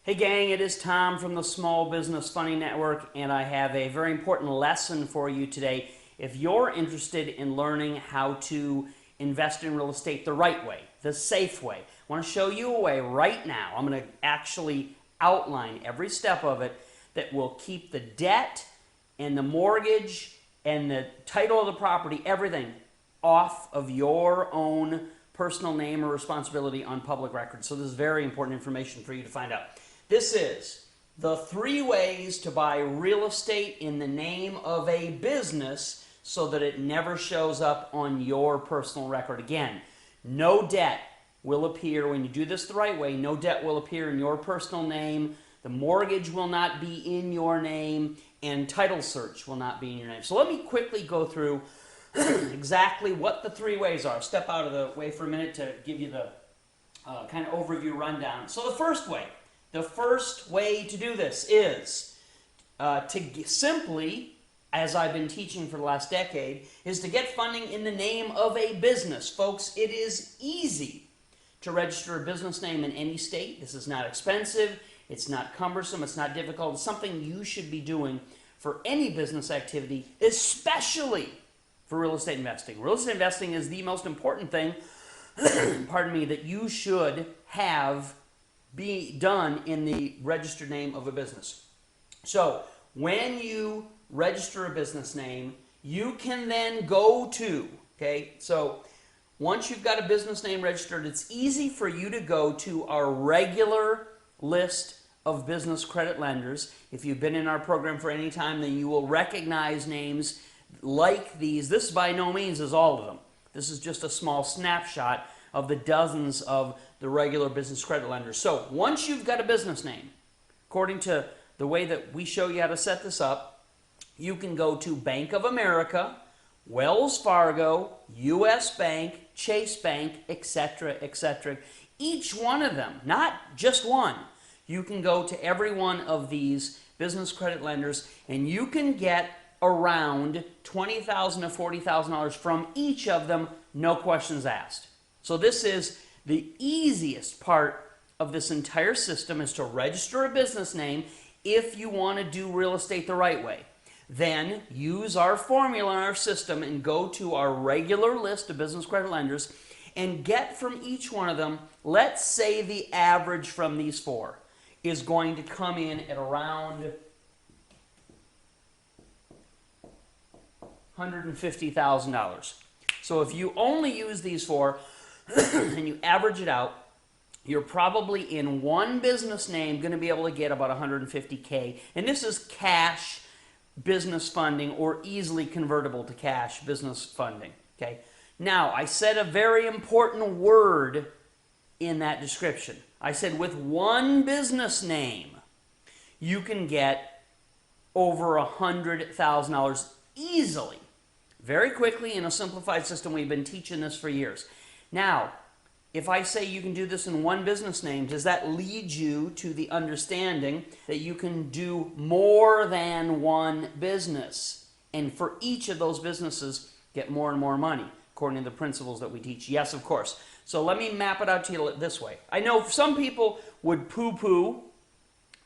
Hey gang, it is Tom from the Small Business Funding Network, and I have a very important lesson for you today. If you're interested in learning how to invest in real estate the right way, the safe way, I want to show you a way right now. I'm going to actually outline every step of it that will keep the debt and the mortgage and the title of the property, everything, off of your own personal name or responsibility on public record. So this is very important information for you to find out. This is the 3 ways to buy real estate in the name of a business so that it never shows up on your personal record. Again, no debt will appear when you do this the right way. No debt will appear in your personal name. The mortgage will not be in your name, and title search will not be in your name. So let me quickly go through exactly what the 3 ways are. Step out of the way for a minute to give you the kind of overview rundown. So the first way to do this is simply, as I've been teaching for the last decade, is to get funding in the name of a business. Folks, it is easy to register a business name in any state. This is not expensive, it's not cumbersome, it's not difficult. It's something you should be doing for any business activity, especially for real estate investing. Real estate investing is the most important thing, pardon me, that you should have be done in the registered name of a business. So when you register a business name, you can then go to, so once you've got a business name registered, it's easy for you to go to our regular list of business credit lenders. If you've been in our program for any time, then you will recognize names like these. This by no means is all of them. This is just a small snapshot of the dozens of the regular business credit lenders. So once you've got a business name, according to the way that we show you how to set this up, you can go to Bank of America, Wells Fargo, U.S. Bank, Chase Bank, etc., etc. Each one of them, not just one. You can go to every one of these business credit lenders, and you can get around $20,000 to $40,000 from each of them, no questions asked. So this is the easiest part of this entire system, is to register a business name if you want to do real estate the right way. Then use our formula in our system and go to our regular list of business credit lenders and get from each one of them, let's say the average from these 4 is going to come in at around $150,000. So if you only use these 4 and you average it out, you're probably in one business name going to be able to get about $150K. And this is cash business funding, or easily convertible to cash business funding. Okay. Now, I said a very important word in that description. I said with one business name, you can get over $100,000 easily, very quickly, in a simplified system. We've been teaching this for years. Now, if I say you can do this in one business name, does that lead you to the understanding that you can do more than one business, and for each of those businesses get more and more money according to the principles that we teach? Yes, of course. So let me map it out to you this way. I know some people would poo-poo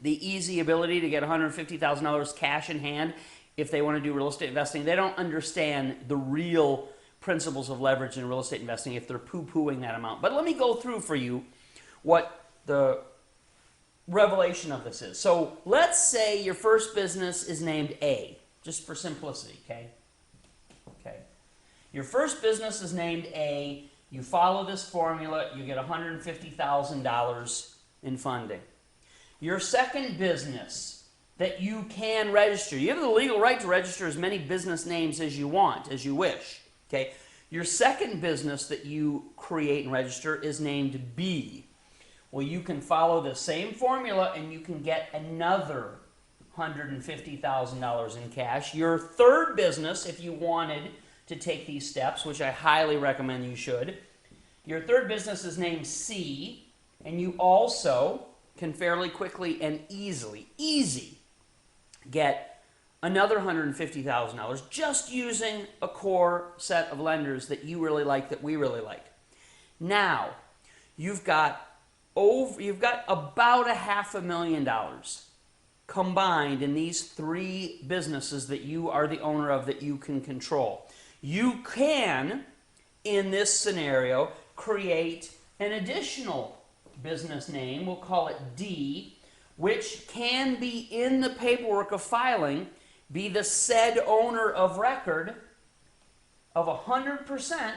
the easy ability to get $150,000 cash in hand if they want to do real estate investing. They don't understand the real principles of leverage in real estate investing if they're poo-pooing that amount. But let me go through for you what the revelation of this is. So let's say your first business is named A, just for simplicity, okay? Your first business is named A. You follow this formula, you get $150,000 in funding. Your second business that you can register, you have the legal right to register as many business names as you want, as you wish. Okay, your second business that you create and register is named B. Well, you can follow the same formula and you can get another $150,000 in cash. Your third business, if you wanted to take these steps, which I highly recommend you should, your third business is named C, and you also can fairly quickly and easy get another $150,000 just using a core set of lenders that you really like, that we really like. Now, you've got you've got about $500,000 combined in these 3 businesses that you are the owner of that you can control. You can, in this scenario, create an additional business name, we'll call it D, which can be in the paperwork of filing, be the said owner of record of 100%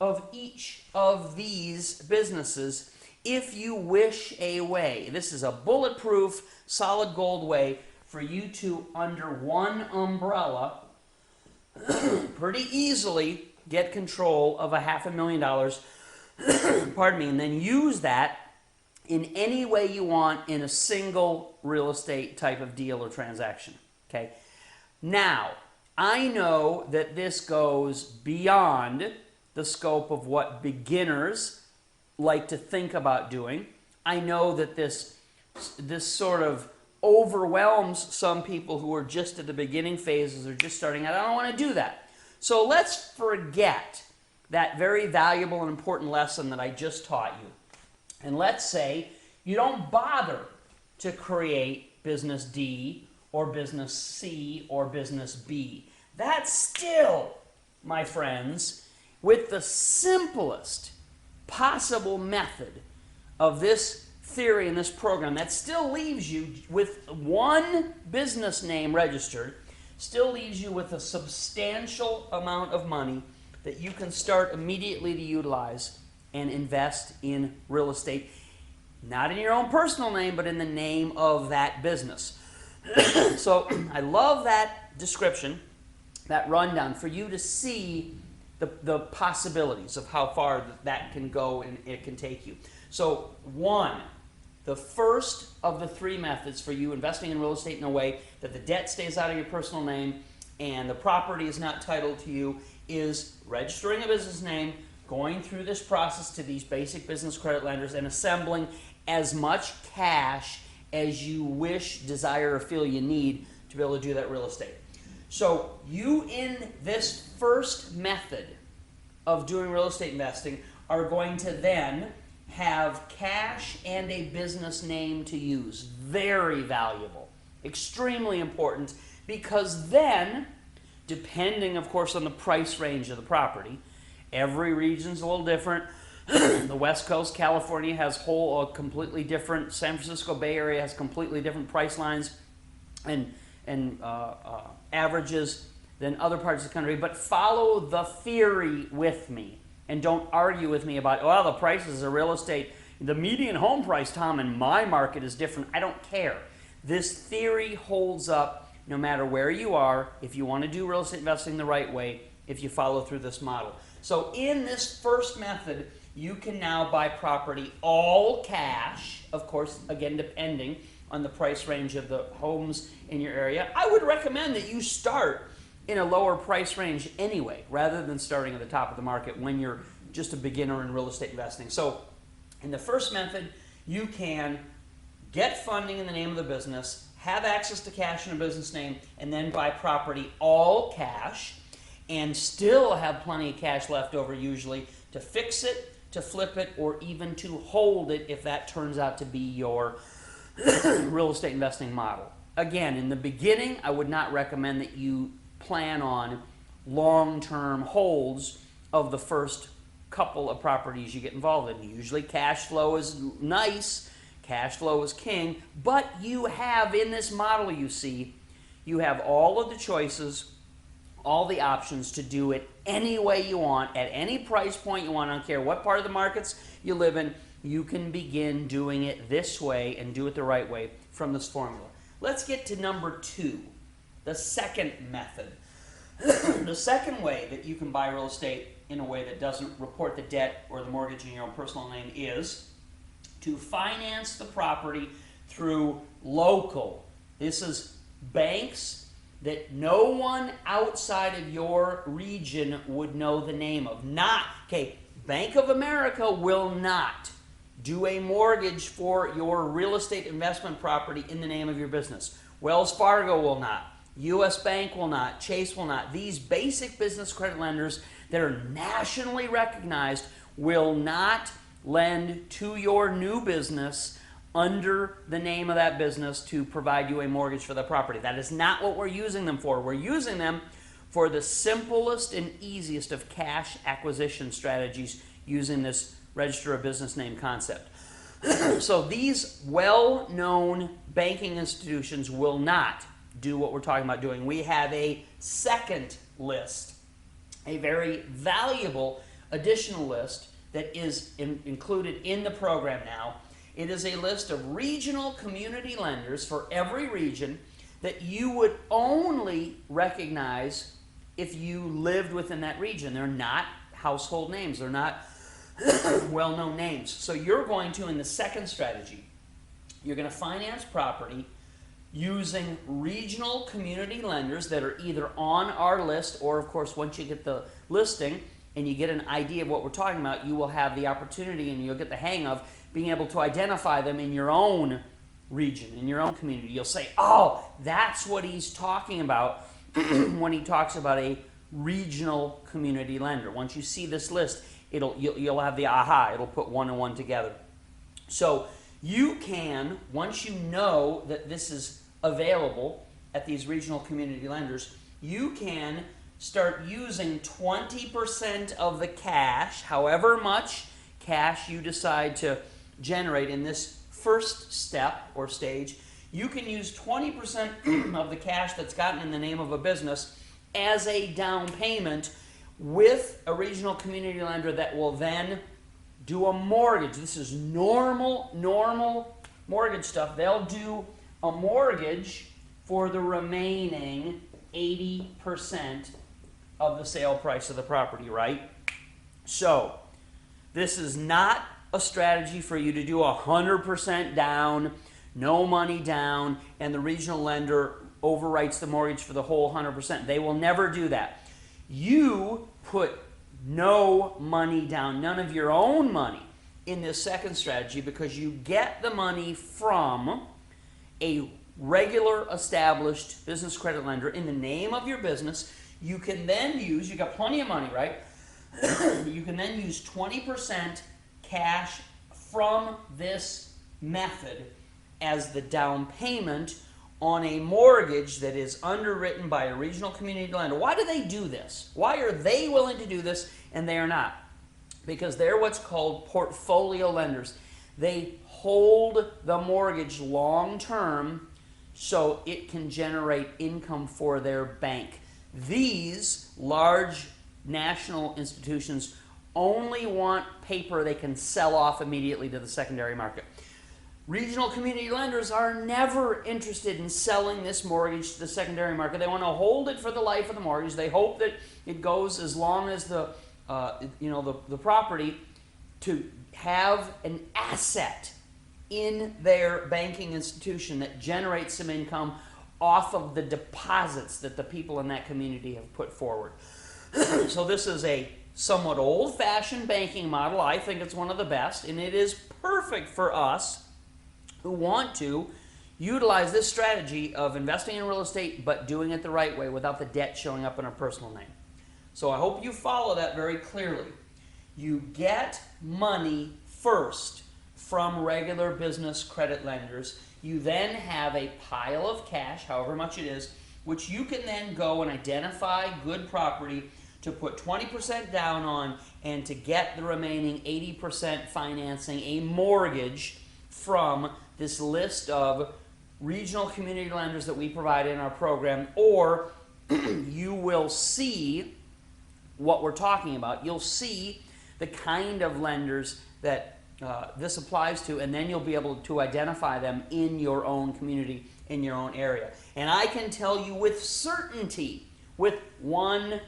of each of these businesses if you wish a way. This is a bulletproof, solid gold way for you to, under one umbrella, pretty easily get control of $500,000, pardon me, and then use that in any way you want in a single real estate type of deal or transaction. Okay? Now, I know that this goes beyond the scope of what beginners like to think about doing. I know that this sort of overwhelms some people who are just at the beginning phases or just starting out. I don't want to do that. So let's forget that very valuable and important lesson that I just taught you. And let's say you don't bother to create business D or business C or business B. That's still, my friends, with the simplest possible method of this theory and this program, that still leaves you with one business name registered, still leaves you with a substantial amount of money that you can start immediately to utilize and invest in real estate, not in your own personal name, but in the name of that business. So I love that description, that rundown, for you to see the possibilities of how far that can go and it can take you. So 1, the first of the 3 methods for you investing in real estate in a way that the debt stays out of your personal name and the property is not titled to you is registering a business name, going through this process to these basic business credit lenders, and assembling as much cash as you wish, desire, or feel you need to be able to do that real estate. So you, in this first method of doing real estate investing, are going to then have cash and a business name to use. Very valuable, extremely important, because then, depending, of course, on the price range of the property, every region's a little different. The West Coast, California, has completely different. San Francisco Bay Area has completely different price lines and averages than other parts of the country. But follow the theory with me, and don't argue with me about, well, the prices of real estate, the median home price, Tom, in my market is different. I don't care. This theory holds up no matter where you are, if you want to do real estate investing the right way, if you follow through this model. So in this first method, you can now buy property all cash, of course, again, depending on the price range of the homes in your area. I would recommend that you start in a lower price range anyway, rather than starting at the top of the market when you're just a beginner in real estate investing. So in the first method, you can get funding in the name of the business, have access to cash in a business name, and then buy property all cash, and still have plenty of cash left over usually to fix it, to flip it, or even to hold it if that turns out to be your real estate investing model. Again, in the beginning, I would not recommend that you plan on long-term holds of the first couple of properties you get involved in. Usually cash flow is nice, cash flow is king, but you have, in this model you see, you have all of the choices, all the options to do it any way you want, at any price point you want. I don't care what part of the markets you live in, you can begin doing it this way and do it the right way from this formula. Let's get to number 2, the second method. The second way that you can buy real estate in a way that doesn't report the debt or the mortgage in your own personal name is to finance the property through local. This is banks that no one outside of your region would know the name of. Bank of America will not do a mortgage for your real estate investment property in the name of your business. Wells Fargo will not. U.S. Bank will not. Chase will not. These basic business credit lenders that are nationally recognized will not lend to your new business under the name of that business to provide you a mortgage for the property. That is not what we're using them for. We're using them for the simplest and easiest of cash acquisition strategies using this register a business name concept. So these well-known banking institutions will not do what we're talking about doing. We have a second list, a very valuable additional list that is included in the program now. It is a list of regional community lenders for every region that you would only recognize if you lived within that region. They're not household names. They're not well-known names. So you're going to, in the second strategy, you're going to finance property using regional community lenders that are either on our list or, of course, once you get the listing and you get an idea of what we're talking about, you will have the opportunity and you'll get the hang of being able to identify them in your own region, in your own community. You'll say, oh, that's what he's talking about when he talks about a regional community lender. Once you see this list, you'll have the aha. It'll put one and one together. So you can, once you know that this is available at these regional community lenders, you can start using 20% of the cash, however much cash you decide to generate in this first step or stage. You can use 20% of the cash that's gotten in the name of a business as a down payment with a regional community lender that will then do a mortgage. This is normal mortgage stuff. They'll do a mortgage for the remaining 80% of the sale price of the property, right? So this is not a strategy for you to do 100% down, no money down, and the regional lender overwrites the mortgage for the whole 100%. They will never do that. You put no money down, none of your own money in this second strategy because you get the money from a regular established business credit lender in the name of your business. You can then use, you got plenty of money, right? You can then use 20% cash from this method as the down payment on a mortgage that is underwritten by a regional community lender. Why do they do this? Why are they willing to do this and they are not? Because they're what's called portfolio lenders. They hold the mortgage long term so it can generate income for their bank. These large national institutions only want paper they can sell off immediately to the secondary market. Regional community lenders are never interested in selling this mortgage to the secondary market. They want to hold it for the life of the mortgage. They hope that it goes as long as the property to have an asset in their banking institution that generates some income off of the deposits that the people in that community have put forward. So this is a somewhat old-fashioned banking model. I think it's one of the best, and it is perfect for us who want to utilize this strategy of investing in real estate but doing it the right way without the debt showing up in our personal name. So I hope you follow that very clearly. You get money first from regular business credit lenders. You then have a pile of cash, however much it is, which you can then go and identify good property to put 20% down on and to get the remaining 80% financing, a mortgage from this list of regional community lenders that we provide in our program, or you will see what we're talking about. You'll see the kind of lenders that this applies to, and then you'll be able to identify them in your own community, in your own area. And I can tell you with certainty, with 100%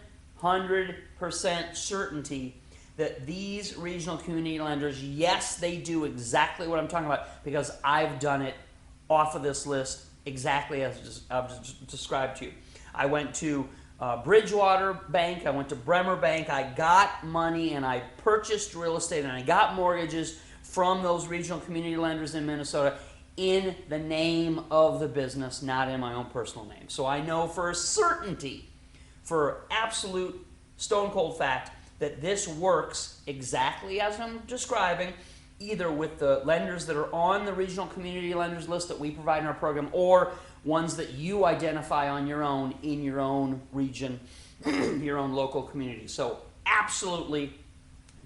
certainty, that these regional community lenders, yes, they do exactly what I'm talking about because I've done it off of this list exactly as I've described to you. I went to Bridgewater Bank, I went to Bremer Bank, I got money and I purchased real estate and I got mortgages from those regional community lenders in Minnesota in the name of the business, not in my own personal name. So I know for a certainty, for absolute stone cold fact, that this works exactly as I'm describing, either with the lenders that are on the regional community lenders list that we provide in our program, or ones that you identify on your own in your own region, your own local community. So absolutely,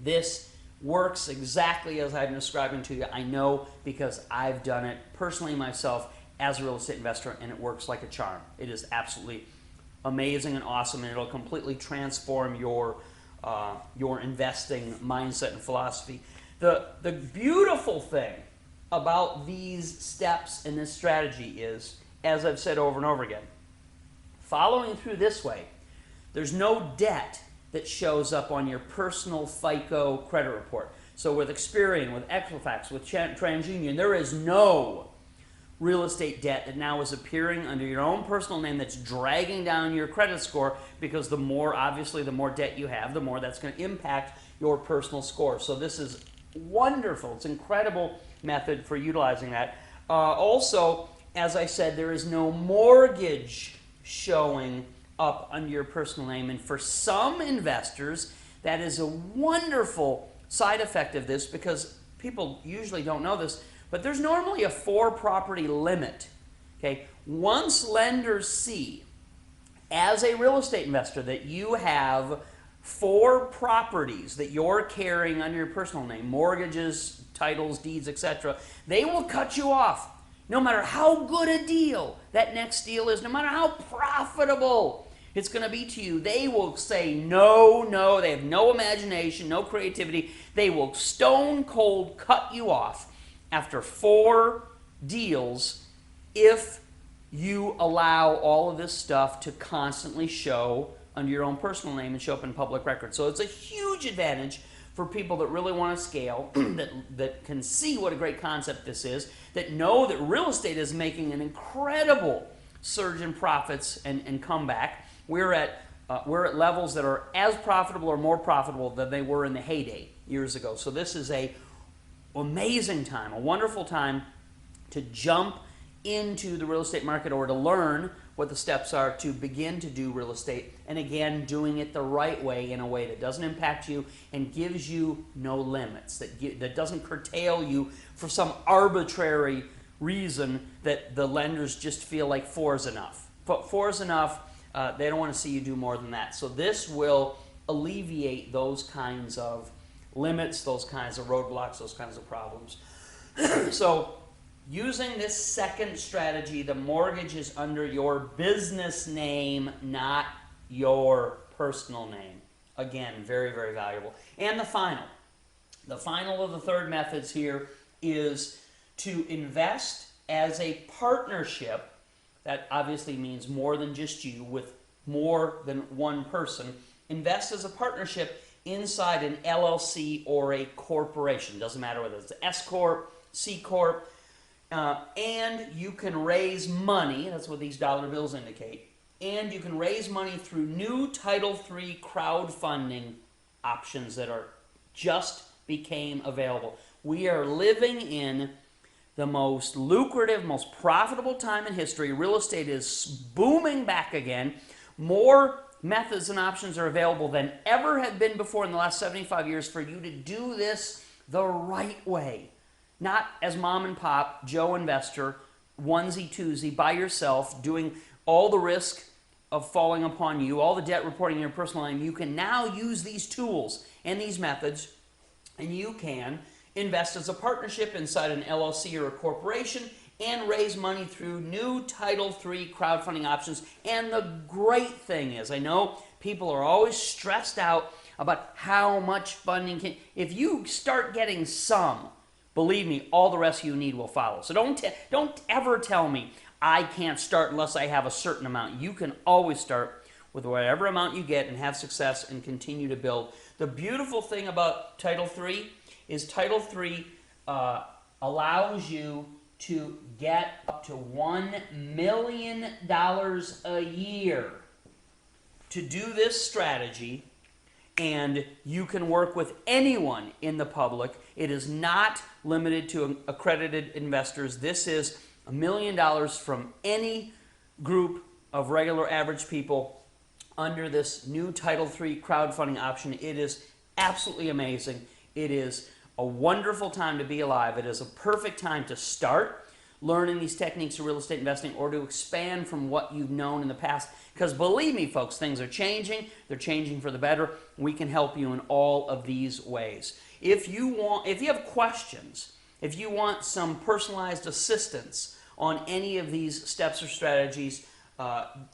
this works exactly as I'm describing to you. I know because I've done it personally myself as a real estate investor, and it works like a charm. It is absolutely amazing and awesome, and it'll completely transform your investing mindset and philosophy. The beautiful thing about these steps and this strategy is, as I've said over and over again, following through this way, there's no debt that shows up on your personal FICO credit report. So with Experian, with Equifax, with TransUnion, there is no real estate debt that now is appearing under your own personal name that's dragging down your credit score, because the more, obviously, the more debt you have, the more that's going to impact your personal score. So this is wonderful. It's an incredible method for utilizing that. Also, as I said, there is no mortgage showing up under your personal name, and for some investors, that is a wonderful side effect of this, because people usually don't know this, but there's normally a 4-property limit. Okay, once lenders see, as a real estate investor, that you have 4 properties that you're carrying under your personal name, mortgages, titles, deeds, etc., they will cut you off. No matter how good a deal that next deal is, no matter how profitable it's going to be to you, they will say no, no. They have no imagination, no creativity. They will stone cold cut you off after 4 deals if you allow all of this stuff to constantly show under your own personal name and show up in public records. So it's a huge advantage for people that really want to scale, that can see what a great concept this is, that know that real estate is making an incredible surge in profits and comeback. We're at levels that are as profitable or more profitable than they were in the heyday years ago. So this is a amazing time, a wonderful time to jump into the real estate market, or to learn what the steps are to begin to do real estate, and again, doing it the right way, in a way that doesn't impact you and gives you no limits, that doesn't curtail you for some arbitrary reason that the lenders just feel like 4 is enough. 4 is enough. They don't want to see you do more than that. So this will alleviate those kinds of limits, those kinds of roadblocks, those kinds of problems. So using this second strategy, the mortgage is under your business name, not your personal name. Again, very, very valuable. And the final of the third methods here is to invest as a partnership. That obviously means more than just you, with more than one person. Invest as a partnership inside an LLC or a corporation. Doesn't matter whether it's an S Corp, C Corp, and you can raise money. That's what these dollar bills indicate. And you can raise money through new Title III crowdfunding options that are just became available. We are living in the most lucrative, most profitable time in history. Real estate is booming back again. More methods and options are available than ever have been before in the last 75 years for you to do this the right way. Not as mom and pop, Joe investor, onesie twosie, by yourself, doing all the risk of falling upon you, all the debt reporting in your personal name. You can now use these tools and these methods, and you can invest as a partnership inside an LLC or a corporation and raise money through new Title III crowdfunding options. And the great thing is, I know people are always stressed out about how much funding can... If you start getting some, believe me, all the rest you need will follow. So don't ever tell me I can't start unless I have a certain amount. You can always start with whatever amount you get and have success and continue to build. The beautiful thing about Title III is Title III allows you to get up to $1 million a year to do this strategy, and you can work with anyone in the public. It is not limited to accredited investors. This is $1 million from any group of regular average people under this new Title III crowdfunding option. It is absolutely amazing. It is a wonderful time to be alive. It is a perfect time to start learning these techniques of real estate investing or to expand from what you've known in the past. Because believe me, folks, things are changing. They're changing for the better. We can help you in all of these ways. If you have questions, if you want some personalized assistance on any of these steps or strategies,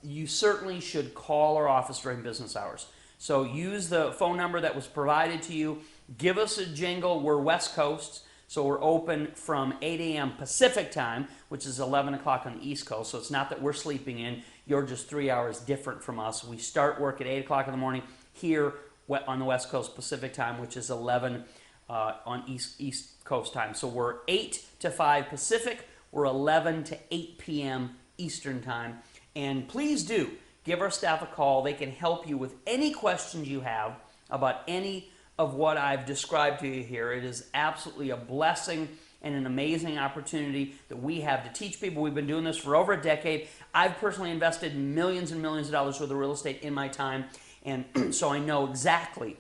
you certainly should call our office during business hours. So use the phone number that was provided to you. Give us a jingle. We're West Coast, so we're open from 8 a.m. Pacific time, which is 11 o'clock on the East Coast. So it's not that we're sleeping in. You're just 3 hours different from us. We start work at 8 o'clock in the morning here on the West Coast Pacific time, which is 11 on East Coast time. So we're 8 to 5 Pacific. We're 11 to 8 p.m. Eastern time. And please do give our staff a call. They can help you with any questions you have about any of what I've described to you here. It is absolutely a blessing and an amazing opportunity that we have to teach people. We've been doing this for over a decade. I've personally invested millions and millions of dollars worth of real estate in my time, and so I know exactly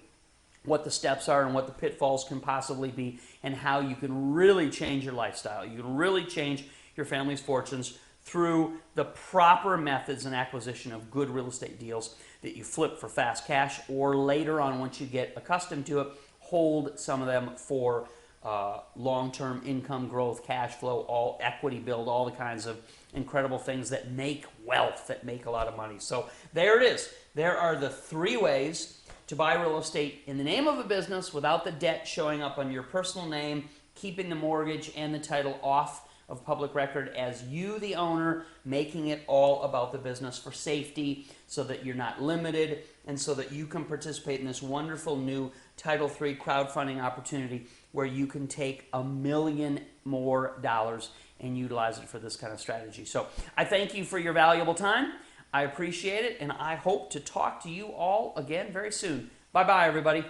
what the steps are and what the pitfalls can possibly be and how you can really change your lifestyle. You can really change your family's fortunes through the proper methods and acquisition of good real estate deals that you flip for fast cash, or later on, once you get accustomed to it, hold some of them for long-term income growth, cash flow, all equity build, all the kinds of incredible things that make wealth, that make a lot of money. So there it is. There are the 3 ways to buy real estate in the name of a business without the debt showing up on your personal name, keeping the mortgage and the title off of public record as you, the owner, making it all about the business for safety so that you're not limited and so that you can participate in this wonderful new Title III crowdfunding opportunity where you can take $1 million more and utilize it for this kind of strategy. So I thank you for your valuable time. I appreciate it, and I hope to talk to you all again very soon. Bye-bye, everybody.